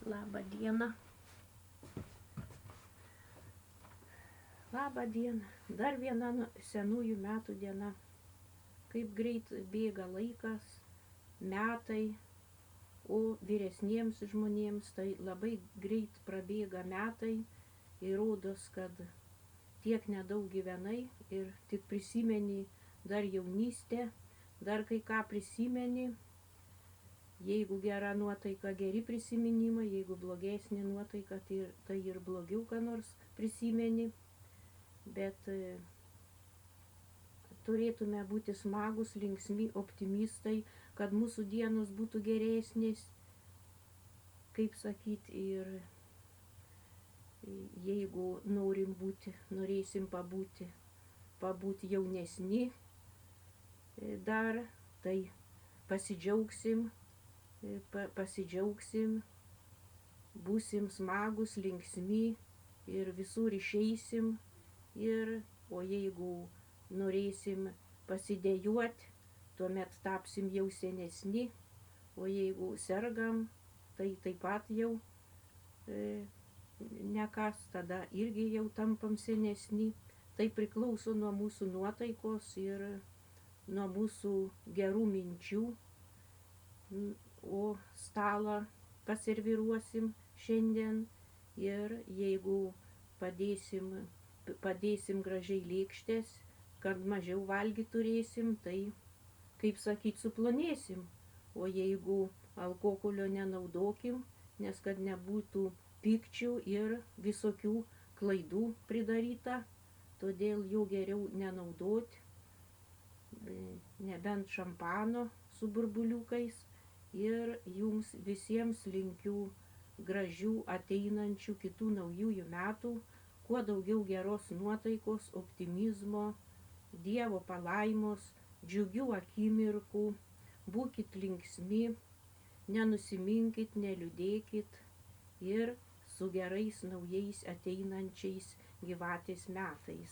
Labą dieną. Labą dieną. Dar viena senųjų metų diena. Kaip greit bėga laikas, metai, o vyresniems žmonėms tai labai greit prabėga metai ir rodos, kad tiek nedaug gyvenai ir tik prisimeni dar jaunystę, dar kai ką prisimeni. Jeigu gera nuotaika, geri prisiminimai, jeigu blogesnė nuotaika, tai ir blogiau ką nors prisimeni. Bet turėtume būti smagus, linksmi, optimistai, kad mūsų dienos būtų geresnės, kaip sakyti, ir jeigu norėsim pabūti jaunesni dar, tai pasidžiaugsim, būsim smagus, linksmi ir visur išeisim. O jeigu norėsim pasidėjuot, tuomet tapsim jau senesni, o jeigu sergam, tai taip pat jau nekas, tada irgi jau tampam senesni. Tai priklauso nuo mūsų nuotaikos ir nuo mūsų gerų minčių. O stalą paserviruosim šiandien ir jeigu padėsim gražiai lėkštės, kad mažiau valgyt turėsim, tai, kaip sakyt, suplonėsim. O jeigu alkoholio nenaudokim, nes kad nebūtų pykčių ir visokių klaidų pridaryta, todėl jo geriau nenaudot, nebent šampano su burbuliukais. Ir jums visiems linkiu gražių ateinančių kitų naujųjų metų, kuo daugiau geros nuotaikos, optimizmo, Dievo palaimos, džiugių akimirkų, būkit linksmi, nenusiminkit, neliūdėkit ir su gerais naujais ateinančiais gyvatės metais.